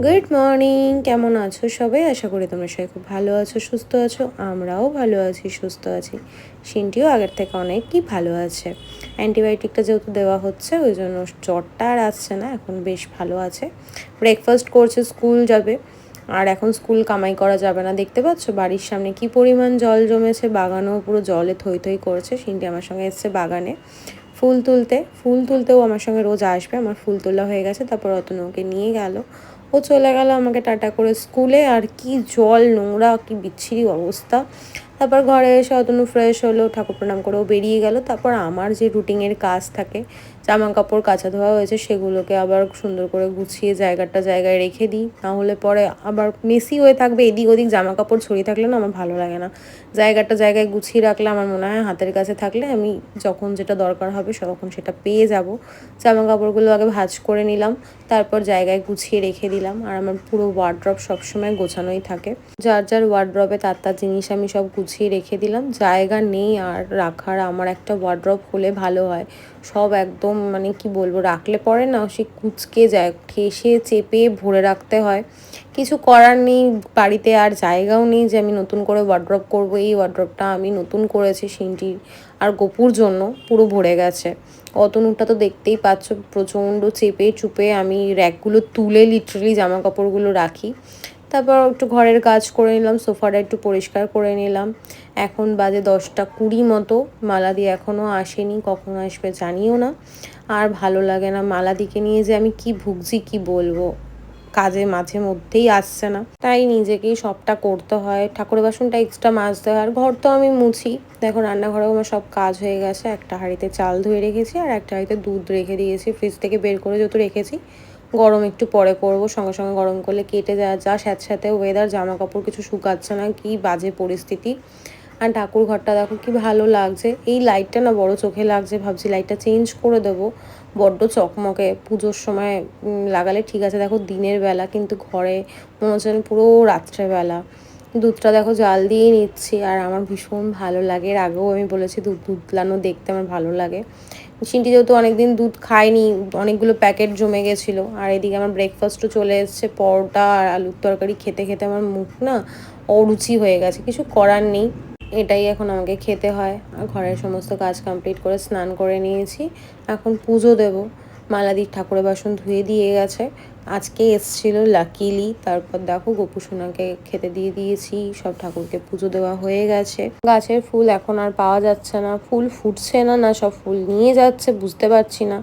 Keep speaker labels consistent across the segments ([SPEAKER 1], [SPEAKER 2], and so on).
[SPEAKER 1] Good morning, কেমন আছো সবাই? আশা করি তোমরা সবাই খুব ভালো আছো, সুস্থ আছো। আমরাও ভালো আছি, সুস্থ আছি। সিনটিও আগের থেকে অনেকই ভালো আছে। অ্যান্টিবায়োটিকটা যেহেতু দেওয়া হচ্ছে ওই জন্য জ্বরটা আর আসছে না, এখন বেশ ভালো আছে। ব্রেকফাস্ট করছে, স্কুল যাবে। আর এখন স্কুল কামাই করা যাবে না, দেখতে পাচ্ছ বাড়ির সামনে কি পরিমাণ জল জমেছে, বাগানও পুরো জলে থই থই করছে। সিনটি আমার সঙ্গে এসছে বাগানে ফুল তুলতেও আমার সঙ্গে রোজ আসবে। আমার ফুল তোলা হয়ে গেছে, তারপর অতনুকে নিয়ে গেল, ও চলে গেল আমাকে টাটা করে স্কুলে। আর কি জল নোংরা, কি বিচ্ছিরি অবস্থা। তারপর ঘরে এসে অতনু ফ্রেশ হলো, ঠাকুর প্রণাম করেও বেরিয়ে গেল। তারপর আমার যে রুটিনের কাজ থাকে, জামা কাপড় কাচা ধোয়া হয়েছে সেগুলোকে আবার সুন্দর করে গুছিয়ে জায়গায় রেখে দিই, নাহলে পরে আবার মেসি হয়ে থাকবে। এদিক ওদিক জামা কাপড় ছড়িয়ে থাকলে না আমার ভালো লাগে না। জায়গায় গুছিয়ে রাখলে আমার মনে হয় হাতের কাছে থাকলে আমি যখন যেটা দরকার হবে তখন সেটা পেয়ে যাব। জামা কাপড়গুলো আগে ভাঁজ করে নিলাম, তারপর জায়গায় গুছিয়ে রেখে দিলাম। আর আমার পুরো ওয়ার্ড্রপ সবসময় গোছানোই থাকে। যার ওয়ার্ড্রপে তার জিনিস আমি সব গুছিয়ে রেখে দিলাম। জায়গা নেই আর রাখার। আমার একটা ওয়ার্ড্রপ হলে ভালো হয়। সব একদম মানে কি বলবো, রাখলে পরে না সে কুঁচকে যায়, ঠেসে চেপে ভরে রাখতে হয়। কিছু করার নেই, বাড়িতে আর জায়গাও নেই যে আমি নতুন করে ওয়ার্ড্রপ করবো। এই ওয়ার্ড্রপটা আমি নতুন করেছি সিনটির আর গপুর জন্য, পুরো ভরে গেছে। অতনুরটা তো দেখতেই পাচ্ছ, প্রচণ্ড চেপে চুপে আমি র্যাকগুলো তুলে লিটারালি জামা কাপড়গুলো রাখি। তারপর একটু ঘরের কাজ করে নিলাম, সোফাটা একটু পরিষ্কার করে নিলাম। এখন বাজে 10:20 মতো। মালাদি এখনও আসেনি, কখন আসবে জানিও না। আর ভালো লাগে না, মালাদিকে নিয়ে যে আমি কি ভুগছি কি বলবো। কাজে মাঝে মধ্যেই আসছে না, তাই নিজেকেই সবটা করতে হয়। ঠাকুরের বাসনটা এক্সট্রা মাজতে হয়, আর ঘর তো আমি মুছি। দেখো রান্নাঘরেও আমার সব কাজ হয়ে গেছে। একটা হাঁড়িতে চাল ধুয়ে রেখেছি আর একটা হাঁড়িতে দুধ রেখে দিয়েছি, ফ্রিজ থেকে বের করে যেহেতু রেখেছি। গরম একটু পরে করবো, সঙ্গে সঙ্গে গরম করলে কেটে যা স্যাঁতস্যাঁতে ওয়েদার, জামা কাপড় কিছু শুকাচ্ছে না, কি বাজে পরিস্থিতি। আর ঠাকুর ঘরটা দেখো কি ভালো লাগছে। এই লাইটটা না বড় চোখে লাগছে, ভাবছি লাইটটা চেঞ্জ করে দেবো। বড্ড চকমকে, পুজোর সময় লাগালে ঠিক আছে দেখো দিনের বেলা, কিন্তু ঘরে মনে হচ্ছে পুরো রাত্রেবেলা। দুধটা দেখো জাল দিয়ে নিচ্ছি, আর আমার ভীষণ ভালো লাগে। এর আগেও আমি বলেছি দুধ দুধলানো দেখতে আমার ভালো লাগে। চিন্টি যেহেতু অনেকদিন দুধ খায়নি, অনেকগুলো প্যাকেট জমে গেছিলো। আর এদিকে আমার ব্রেকফাস্টও চলে এসছে, পরোটা আর আলুর তরকারি খেতে খেতে আমার মুখ না অরুচি হয়ে গেছে। কিছু করার নেই, এটাই এখন আমাকে খেতে হয়। আর ঘরের সমস্ত কাজ কমপ্লিট করে স্নান করে নিয়েছি, এখন পুজো দেব। মালাদির ঠাকুরের বাসন ধুয়ে দিয়ে গেছে, আজকে এসছিল লাকিলি। তারপর দেখো গোপু সোনাকে খেতে দিয়ে দিয়েছি, সব ঠাকুরকে পুজো দেওয়া হয়ে গেছে। গাছের ফুল এখন আর পাওয়া যাচ্ছে না, ফুল ফুটছে না, না সব ফুল নিয়ে যাচ্ছে বুঝতে পারছি না।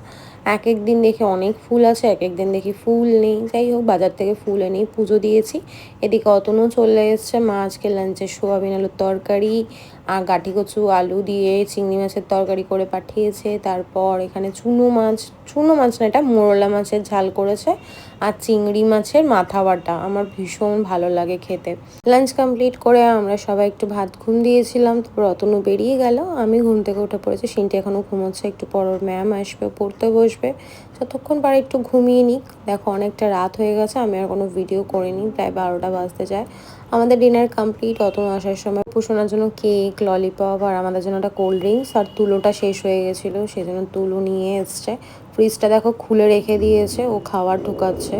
[SPEAKER 1] এক এক দিন দেখি অনেক ফুল আছে, এক এক দিন দেখি ফুল নেই। যাই হোক, বাজার থেকে ফুল এনেই পুজো দিয়েছি। এদিকে অতনু চলে এসছে। মা আজকে লাঞ্চে সোয়াবিন আলুর তরকারি আর গাঠি কচু আলু দিয়ে চিংড়ি মাছের তরকারি করে পাঠিয়েছে। তারপর এখানে চুনো মাছ না, এটা মোরলা মাছের ঝাল করেছে, আর চিংড়ি মাছের মাথা বাটা। আমার ভীষণ ভালো লাগে খেতে। লাঞ্চ কমপ্লিট করে আমরা সবাই একটু ভাত ঘুম দিয়েছিলাম, তারপর অতনু বেরিয়ে গেল, আমি ঘুম থেকে উঠে পড়েছি। সিনটি এখনও ঘুমোচ্ছে, একটু পর ম্যাম আসবে, পড়তে বসবে, যতক্ষণ পারে একটু ঘুমিয়ে নিক। দেখো অনেকটা রাত হয়ে গেছে, আমি আর কোনো ভিডিও করিনি, প্রায় 12টা বাজতে যায়। আমাদের ডিনার কমপ্লিট। অতনু আসার সময় পুষোনার জন্য কেক, ললিপপ আর আমাদের জন্য একটা কোল্ড ড্রিঙ্কস, আর তুলোটা শেষ হয়ে গেছিলো সেই জন্য তুলো নিয়ে এসছে। ফ্রিজটা দেখো খুলে রেখে দিয়েছে, ও খাবার ঢুকাচ্ছে।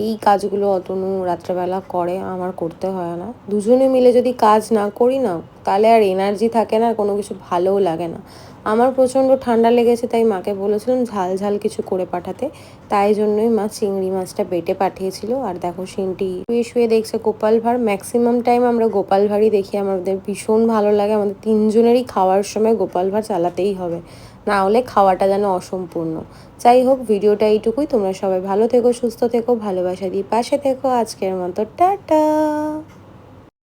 [SPEAKER 1] এই কাজগুলো অতনু রাত্রেবেলা করে, আমার করতে হয় না। দুজনে মিলে যদি কাজ না করি না, তাহলে আর এনার্জি থাকে না, কোনো কিছু ভালোও লাগে না। আমার প্রচণ্ড ঠান্ডা লেগেছে, তাই মাকে বলেছিলাম ঝাল ঝাল কিছু করে পাঠাতে, তাই জন্যই মা চিংড়ি মাছটা বেটে পাঠিয়েছিল। আর দেখো সিনটি শুয়ে শুয়ে দেখছে গোপাল ভাঁড়। ম্যাক্সিমাম টাইম আমরা গোপাল ভাঁড়ই দেখি, আমাদের ভীষণ ভালো লাগে। আমাদের তিনজনেরই খাওয়ার সময় গোপাল ভাঁড় চালাতেই হবে, না হলে খাওয়াটা যেন অসম্পূর্ণ। যাই হোক, ভিডিওটা এইটুকুই। তোমরা সবাই ভালো থেকো, সুস্থ থেকো, ভালোবাসা দিয়ে পাশে থেকো। আজকের মতো টাটা।